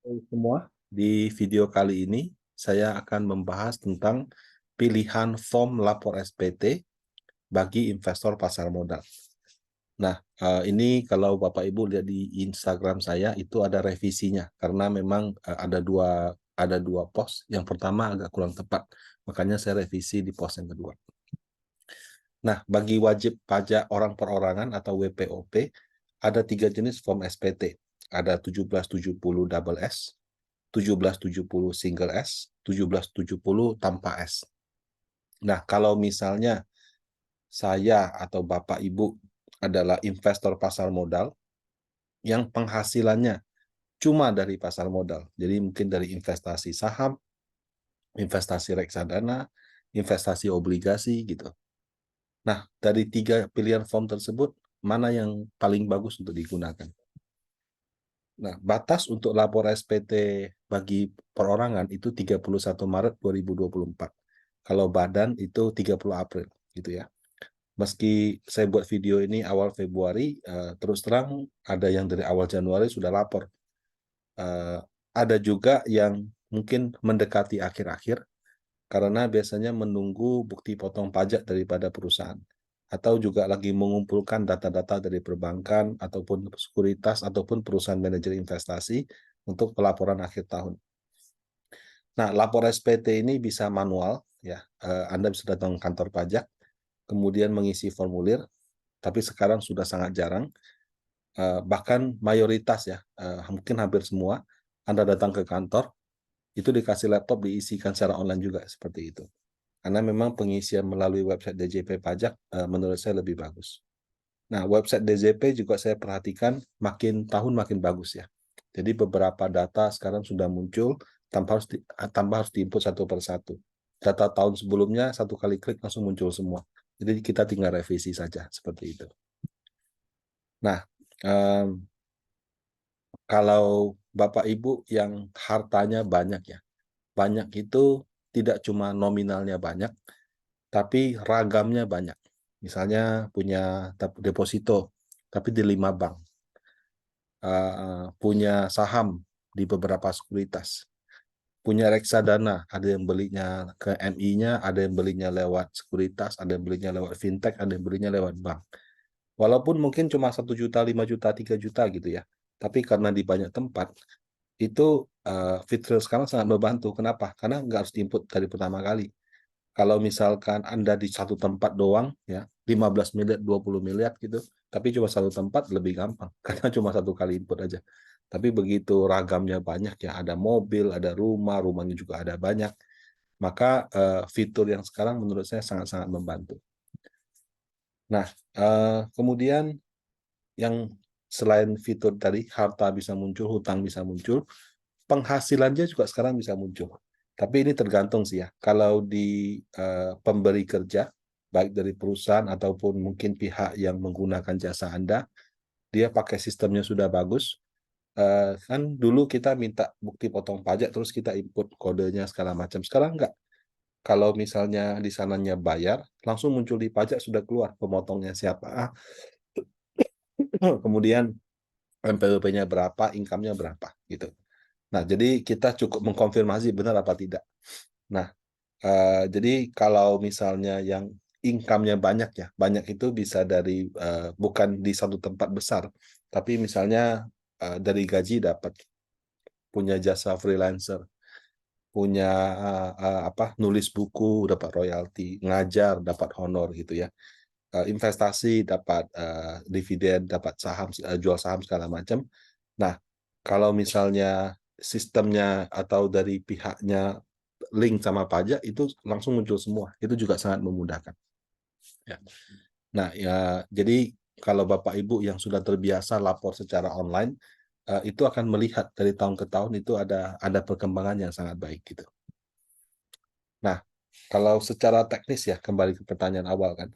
Halo semua, di video kali ini saya akan membahas tentang pilihan form lapor SPT bagi investor pasar modal. Nah, ini kalau Bapak Ibu lihat di Instagram saya itu ada revisinya karena memang ada dua post. Yang pertama agak kurang tepat, makanya saya revisi di post yang kedua. Nah, bagi wajib pajak orang perorangan atau WPOP ada 3 jenis form SPT. Ada 1770 double S, 1770 single S, 1770 tanpa S. Nah, kalau misalnya saya atau Bapak Ibu adalah investor pasar modal yang penghasilannya cuma dari pasar modal, jadi mungkin dari investasi saham, investasi reksadana, investasi obligasi gitu. Nah, dari 3 pilihan form tersebut, mana yang paling bagus untuk digunakan? Nah, batas untuk lapor SPT bagi perorangan itu 31 Maret 2024. Kalau badan itu 30 April, gitu ya. Meski saya buat video ini awal Februari, terus terang ada yang dari awal Januari sudah lapor. Ada juga yang mungkin mendekati akhir-akhir, karena biasanya menunggu bukti potong pajak daripada perusahaan. Atau juga lagi mengumpulkan data-data dari perbankan, ataupun sekuritas, ataupun perusahaan manajer investasi untuk pelaporan akhir tahun. Nah, lapor SPT ini bisa manual, ya. Anda bisa datang ke kantor pajak, kemudian mengisi formulir, tapi sekarang sudah sangat jarang. Bahkan mayoritas ya, mungkin hampir semua, Anda datang ke kantor, itu dikasih laptop diisikan secara online juga seperti itu. Karena memang pengisian melalui website DJP Pajak menurut saya lebih bagus. Nah, website DJP juga saya perhatikan makin tahun makin bagus ya. Jadi beberapa data sekarang sudah muncul tanpa harus diinput satu per satu. Data tahun sebelumnya satu kali klik langsung muncul semua. Jadi kita tinggal revisi saja seperti itu. Nah, kalau Bapak Ibu yang hartanya banyak ya, banyak itu tidak cuma nominalnya banyak, tapi ragamnya banyak. Misalnya punya deposito, tapi di 5 bank. Punya saham di beberapa sekuritas. Punya reksadana, ada yang belinya ke MI-nya, ada yang belinya lewat sekuritas, ada yang belinya lewat fintech, ada yang belinya lewat bank. Walaupun mungkin cuma 1 juta, 5 juta, 3 juta gitu ya. Tapi karena di banyak tempat, itu fitur sekarang sangat membantu. Kenapa? Karena nggak harus diinput dari pertama kali. Kalau misalkan Anda di satu tempat doang, ya 15 miliar, 20 miliar gitu, tapi cuma satu tempat lebih gampang, karena cuma satu kali input aja. Tapi begitu ragamnya banyak ya, ada mobil, ada rumah, rumahnya juga ada banyak, maka fitur yang sekarang menurut saya sangat-sangat membantu. Nah, kemudian yang selain fitur tadi, harta bisa muncul, hutang bisa muncul, penghasilannya juga sekarang bisa muncul. Tapi ini tergantung sih ya. Kalau di pemberi kerja, baik dari perusahaan ataupun mungkin pihak yang menggunakan jasa Anda, dia pakai sistemnya sudah bagus. Kan dulu kita minta bukti potong pajak, terus kita input kodenya segala macam. Sekarang enggak. Kalau misalnya di sananya bayar, langsung muncul di pajak sudah keluar pemotongnya siapa, kemudian NPWP-nya berapa, income-nya berapa, gitu. Nah, jadi kita cukup mengkonfirmasi benar apa tidak. Nah, jadi kalau misalnya yang income-nya banyak ya, banyak itu bisa dari bukan di satu tempat besar, tapi misalnya dari gaji dapat, punya jasa freelancer, punya nulis buku dapat royalti, ngajar dapat honor gitu ya. Investasi dapat dividen, dapat saham, jual saham segala macam. Nah, kalau misalnya sistemnya atau dari pihaknya link sama pajak itu langsung muncul semua. Itu juga sangat memudahkan. Ya. Nah, ya jadi kalau Bapak Ibu yang sudah terbiasa lapor secara online, itu akan melihat dari tahun ke tahun itu ada perkembangan yang sangat baik gitu. Nah, kalau secara teknis ya kembali ke pertanyaan awal kan,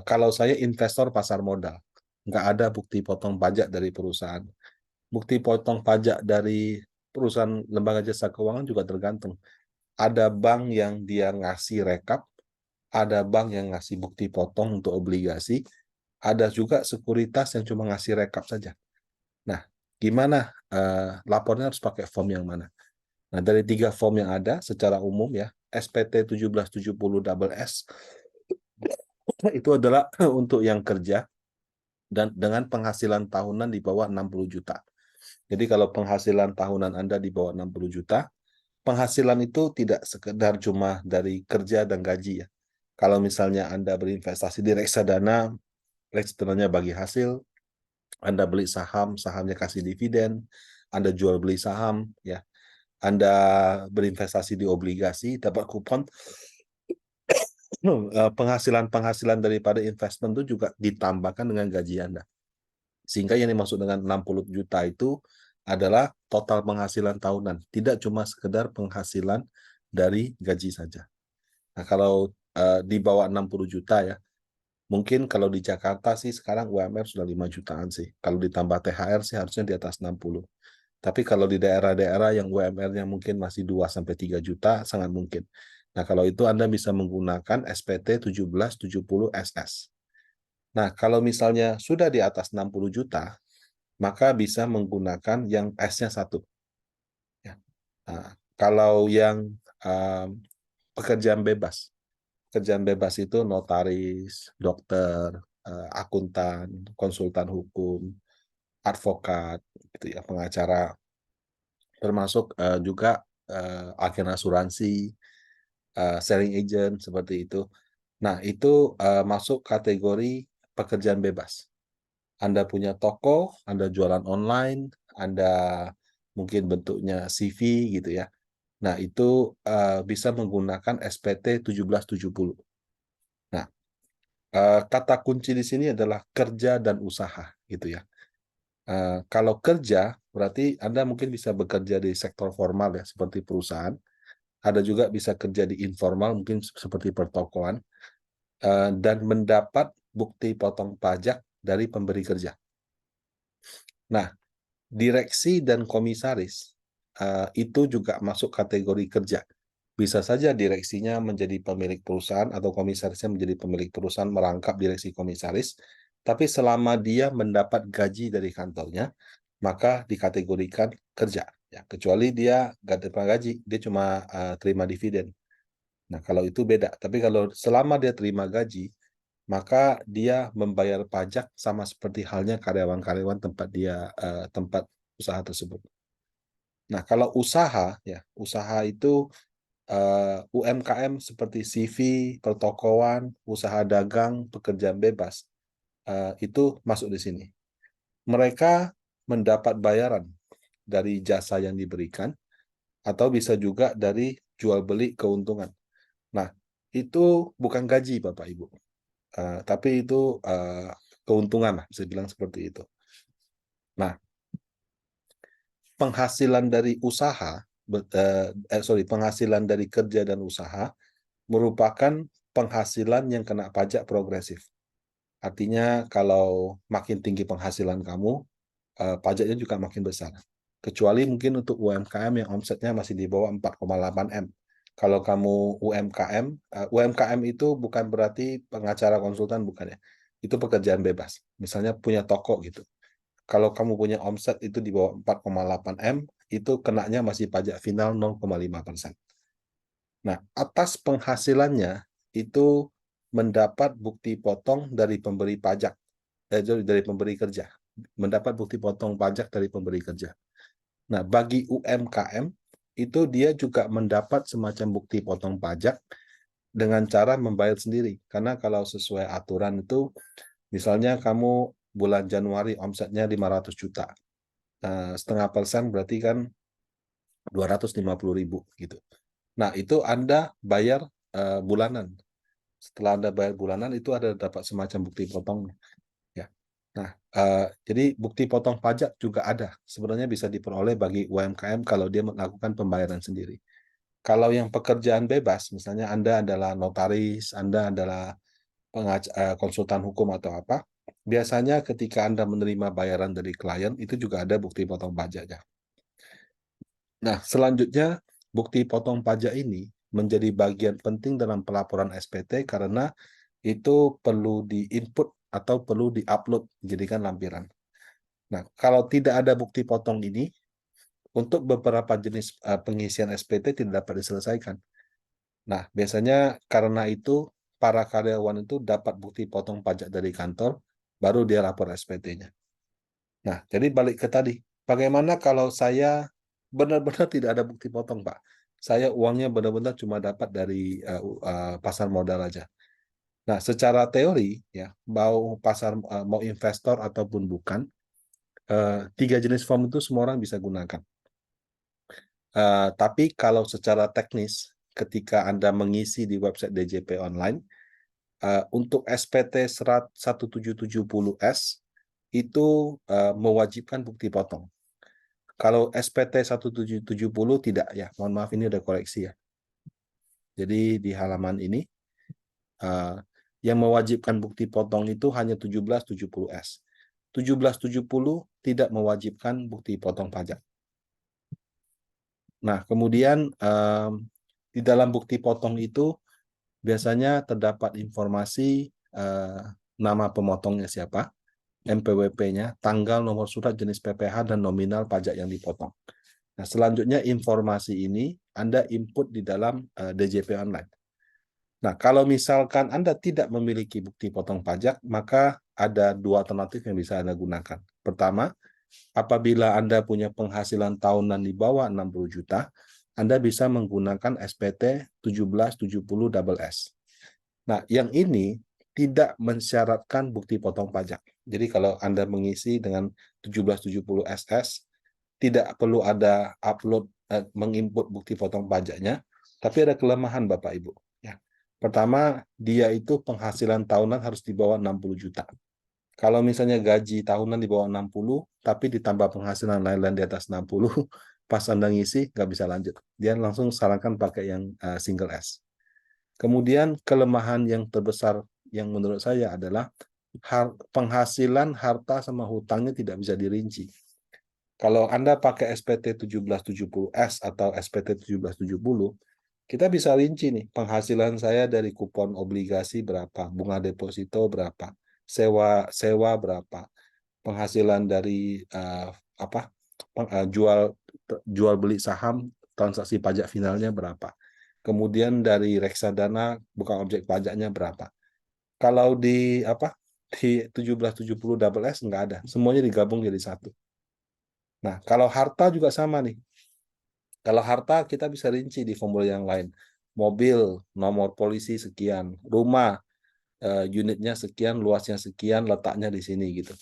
kalau saya investor pasar modal, nggak ada bukti potong pajak dari perusahaan. Bukti potong pajak dari perusahaan lembaga jasa keuangan juga tergantung. Ada bank yang dia ngasih rekap, ada bank yang ngasih bukti potong untuk obligasi, ada juga sekuritas yang cuma ngasih rekap saja. Nah, gimana lapornya harus pakai form yang mana. Nah, dari 3 form yang ada secara umum ya, SPT 1770 double S itu adalah untuk yang kerja dan dengan penghasilan tahunan di bawah 60 juta. Jadi kalau penghasilan tahunan Anda di bawah 60 juta, penghasilan itu tidak sekedar cuma dari kerja dan gaji ya. Kalau misalnya Anda berinvestasi di reksadana, reksadananya bagi hasil, Anda beli saham, sahamnya kasih dividen, Anda jual beli saham, ya. Anda berinvestasi di obligasi, dapat kupon, penghasilan-penghasilan daripada investment itu juga ditambahkan dengan gaji Anda. Sehingga yang dimaksud dengan 60 juta itu adalah total penghasilan tahunan, tidak cuma sekedar penghasilan dari gaji saja. Nah, kalau di bawah 60 juta ya, mungkin kalau di Jakarta sih sekarang UMR sudah 5 jutaan sih. Kalau ditambah THR sih harusnya di atas 60. Tapi kalau di daerah-daerah yang UMR-nya mungkin masih 2-3 juta, sangat mungkin. Nah, kalau itu Anda bisa menggunakan SPT 1770 SS. Nah, kalau misalnya sudah di atas 60 juta, maka bisa menggunakan yang S-nya 1. Ya. Nah, kalau yang pekerjaan bebas, itu notaris, dokter, akuntan, konsultan hukum, advokat, gitu ya, pengacara, termasuk juga agen asuransi, selling agent seperti itu. Nah, itu masuk kategori pekerjaan bebas. Anda punya toko, Anda jualan online, Anda mungkin bentuknya CV gitu ya. Nah, itu bisa menggunakan SPT 1770. Nah, kata kunci di sini adalah kerja dan usaha gitu ya. Kalau kerja, berarti Anda mungkin bisa bekerja di sektor formal ya, seperti perusahaan. Ada juga bisa kerja di informal, mungkin seperti pertokoan, dan mendapat bukti potong pajak dari pemberi kerja. Nah, direksi dan komisaris itu juga masuk kategori kerja. Bisa saja direksinya menjadi pemilik perusahaan atau komisarisnya menjadi pemilik perusahaan merangkap direksi komisaris, tapi selama dia mendapat gaji dari kantornya, maka dikategorikan kerja. Ya, kecuali dia nggak terima gaji, dia cuma terima dividen. Nah, kalau itu beda. Tapi kalau selama dia terima gaji, maka dia membayar pajak sama seperti halnya karyawan-karyawan tempat usaha tersebut. Nah, kalau usaha ya, usaha itu UMKM seperti CV, pertokoan, usaha dagang, pekerjaan bebas itu masuk di sini. Mereka mendapat bayaran dari jasa yang diberikan atau bisa juga dari jual beli keuntungan. Nah, itu bukan gaji Bapak Ibu. Tapi itu keuntungan lah, bisa bilang seperti itu. Nah, penghasilan dari usaha, penghasilan dari kerja dan usaha merupakan penghasilan yang kena pajak progresif. Artinya kalau makin tinggi penghasilan kamu, pajaknya juga makin besar. Kecuali mungkin untuk UMKM yang omsetnya masih di bawah 4,8 M. Kalau kamu UMKM, UMKM itu bukan berarti pengacara konsultan, bukan ya. Itu pekerjaan bebas. Misalnya punya toko gitu. Kalau kamu punya omset itu di bawah 4,8 M, itu kenanya masih pajak final 0,5%. Nah, atas penghasilannya itu mendapat bukti potong dari pemberi pajak, dari pemberi kerja. Mendapat bukti potong pajak dari pemberi kerja. Nah, bagi UMKM, itu dia juga mendapat semacam bukti potong pajak dengan cara membayar sendiri. Karena kalau sesuai aturan itu, misalnya kamu bulan Januari omsetnya 500 juta. Setengah persen berarti kan 250.000 gitu. Nah, itu Anda bayar bulanan. Setelah Anda bayar bulanan, itu ada dapat semacam bukti potong. Ya. Nah, jadi bukti potong pajak juga ada. Sebenarnya bisa diperoleh bagi UMKM kalau dia melakukan pembayaran sendiri. Kalau yang pekerjaan bebas, misalnya Anda adalah notaris, Anda adalah konsultan hukum atau apa, biasanya ketika Anda menerima bayaran dari klien, itu juga ada bukti potong pajaknya. Nah, selanjutnya, bukti potong pajak ini menjadi bagian penting dalam pelaporan SPT karena itu perlu di-input atau perlu di-upload menjadikan lampiran. Nah, kalau tidak ada bukti potong ini, untuk beberapa jenis pengisian SPT tidak dapat diselesaikan. Nah, biasanya karena itu para karyawan itu dapat bukti potong pajak dari kantor, baru dia lapor SPT-nya. Nah, jadi balik ke tadi, bagaimana kalau saya benar-benar tidak ada bukti potong, Pak? Saya uangnya benar-benar cuma dapat dari pasar modal aja. Nah, secara teori ya, mau mau investor ataupun bukan, tiga jenis form itu semua orang bisa gunakan. Tapi kalau secara teknis, ketika Anda mengisi di website DJP online, untuk SPT 1770S itu mewajibkan bukti potong. Kalau SPT 1770 tidak ya, mohon maaf ini ada koreksi ya. Jadi di halaman ini yang mewajibkan bukti potong itu hanya 1770S. 1770 tidak mewajibkan bukti potong pajak. Nah, kemudian di dalam bukti potong itu biasanya terdapat informasi nama pemotongnya siapa, NPWP-nya, tanggal, nomor surat, jenis PPh, dan nominal pajak yang dipotong. Nah, selanjutnya informasi ini Anda input di dalam DJP online. Nah, kalau misalkan Anda tidak memiliki bukti potong pajak, maka ada dua alternatif yang bisa Anda gunakan. Pertama, apabila Anda punya penghasilan tahunan di bawah 60 juta, Anda bisa menggunakan SPT 1770SS. Nah, yang ini tidak mensyaratkan bukti potong pajak. Jadi kalau Anda mengisi dengan 1770SS, tidak perlu ada upload, menginput bukti potong pajaknya, tapi ada kelemahan Bapak Ibu. Ya. Pertama, dia itu penghasilan tahunan harus di bawah 60 juta. Kalau misalnya gaji tahunan di bawah 60, tapi ditambah penghasilan lain-lain di atas 60, pas Anda ngisi, nggak bisa lanjut. Dia langsung sarankan pakai yang single S. Kemudian kelemahan yang terbesar yang menurut saya adalah penghasilan, harta, sama hutangnya tidak bisa dirinci. Kalau Anda pakai SPT 1770S atau SPT 1770, kita bisa rinci nih, penghasilan saya dari kupon obligasi berapa, bunga deposito berapa, sewa berapa, penghasilan dari jual beli saham, transaksi pajak finalnya berapa. Kemudian dari reksadana bukan objek pajaknya berapa. Kalau di 1770 double S nggak ada, semuanya digabung jadi satu. Nah, kalau harta juga sama nih. Kalau harta kita bisa rinci di formulir yang lain. Mobil, nomor polisi sekian, rumah, unitnya sekian, luasnya sekian, letaknya di sini gitu.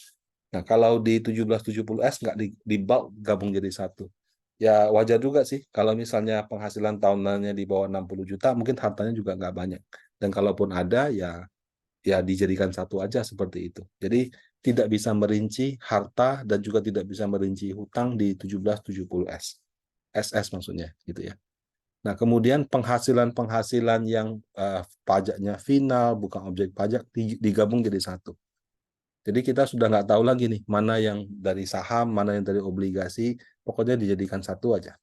Nah, kalau di 1770S nggak di bulk gabung jadi satu. Ya wajar juga sih kalau misalnya penghasilan tahunannya di bawah 60 juta, mungkin hartanya juga nggak banyak. Dan kalaupun ada, ya dijadikan satu aja seperti itu. Jadi tidak bisa merinci harta dan juga tidak bisa merinci hutang di 1770S. SS maksudnya gitu ya. Nah, kemudian penghasilan-penghasilan yang pajaknya final, bukan objek pajak, digabung jadi satu. Jadi kita sudah nggak tahu lagi nih, mana yang dari saham, mana yang dari obligasi, pokoknya dijadikan satu aja.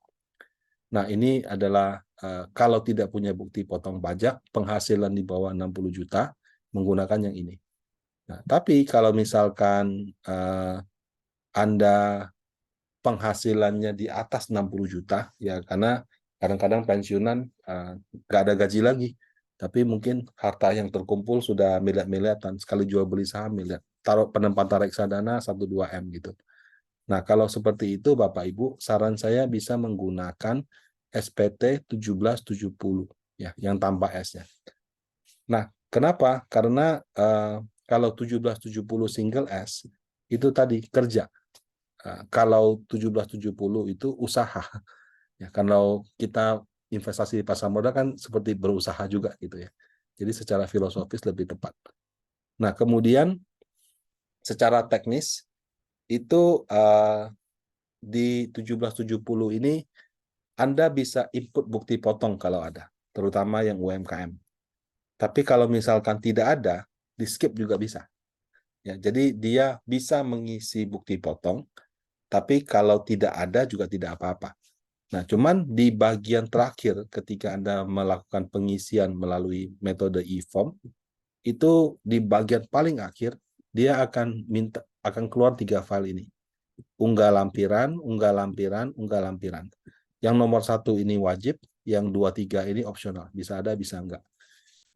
Nah, ini adalah kalau tidak punya bukti potong pajak, penghasilan di bawah 60 juta, menggunakan yang ini. Nah, tapi kalau misalkan Anda penghasilannya di atas 60 juta, ya karena kadang-kadang pensiunan nggak ada gaji lagi, tapi mungkin harta yang terkumpul sudah miliar-miliaran, sekali jual beli saham miliar, taruh penempatan reksadana 1-2 M gitu. Nah, kalau seperti itu Bapak Ibu, saran saya bisa menggunakan SPT 1770 ya, yang tanpa S-nya. Nah, kenapa? Karena kalau 1770 single S itu tadi kerja. Kalau 1770 itu usaha. Ya, kalau kita investasi di pasar modal kan seperti berusaha juga gitu ya. Jadi secara filosofis lebih tepat. Nah, kemudian secara teknis itu di 1770 ini Anda bisa input bukti potong kalau ada, terutama yang UMKM. Tapi kalau misalkan tidak ada, di skip juga bisa. Ya, jadi dia bisa mengisi bukti potong, tapi kalau tidak ada juga tidak apa-apa. Nah, cuman di bagian terakhir ketika Anda melakukan pengisian melalui metode e-form, itu di bagian paling akhir dia akan keluar 3 file ini. unggah lampiran, unggah lampiran, unggah lampiran. Yang nomor 1 ini wajib, yang 2, 3 ini opsional. Bisa ada, bisa enggak.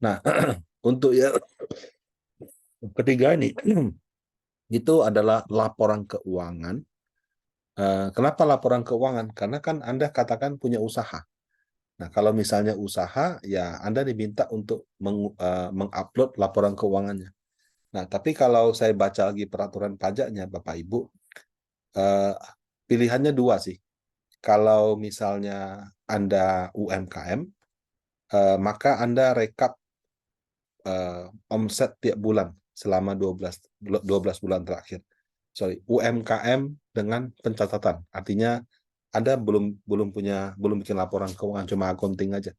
Nah, untuk yang ketiga ini, itu adalah laporan keuangan. Kenapa laporan keuangan? Karena kan Anda katakan punya usaha. Nah, kalau misalnya usaha, ya Anda diminta untuk mengupload laporan keuangannya. Nah, tapi kalau saya baca lagi peraturan pajaknya, Bapak Ibu, pilihannya 2 sih. Kalau misalnya Anda UMKM, maka Anda rekap omset tiap bulan selama 12 bulan terakhir. Sorry, UMKM dengan pencatatan. Artinya Anda belum bikin laporan keuangan, cuma accounting aja.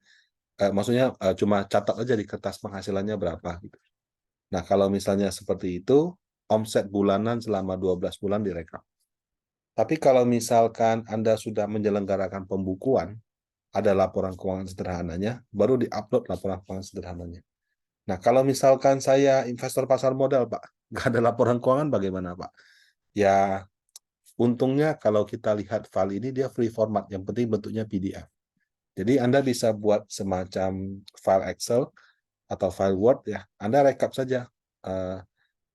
Maksudnya cuma catat aja di kertas penghasilannya berapa gitu. Nah, kalau misalnya seperti itu, omset bulanan selama 12 bulan direkap. Tapi kalau misalkan Anda sudah menyelenggarakan pembukuan, ada laporan keuangan sederhananya, baru diupload laporan keuangan sederhananya. Nah, kalau misalkan saya investor pasar modal, Pak, nggak ada laporan keuangan bagaimana, Pak? Ya, untungnya kalau kita lihat file ini, dia free format, yang penting bentuknya PDF. Jadi Anda bisa buat semacam file Excel atau file Word, ya. Anda rekap saja.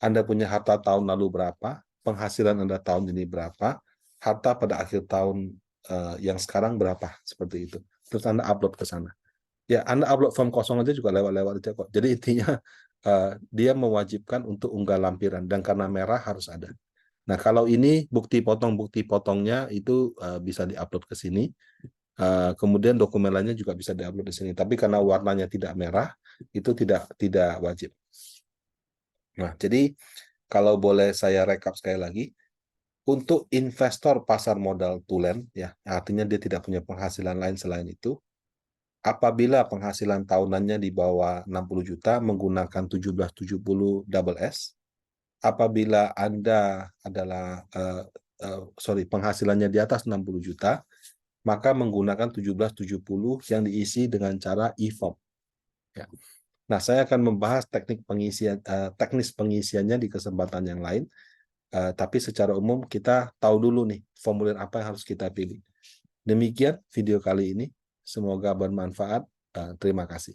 Anda punya harta tahun lalu berapa, penghasilan Anda tahun ini berapa, harta pada akhir tahun yang sekarang berapa, seperti itu. Terus Anda upload ke sana. Ya, Anda upload form kosong aja juga lewat-lewat aja kok. Jadi intinya dia mewajibkan untuk unggah lampiran, dan karena merah harus ada. Nah, kalau ini bukti potongnya itu bisa diupload ke sini. Kemudian dokumen lainnya juga bisa diupload di sini. Tapi karena warnanya tidak merah, itu tidak wajib. Nah, jadi kalau boleh saya rekap sekali lagi, untuk investor pasar modal tulen, ya, artinya dia tidak punya penghasilan lain selain itu, apabila penghasilan tahunannya di bawah 60 juta menggunakan 1770 double S, apabila Anda adalah penghasilannya di atas 60 juta, maka menggunakan 1770 yang diisi dengan cara e-form. Ya. Nah, saya akan membahas teknis pengisiannya di kesempatan yang lain. Tapi secara umum kita tahu dulu nih formulir apa yang harus kita pilih. Demikian video kali ini. Semoga bermanfaat. Terima kasih.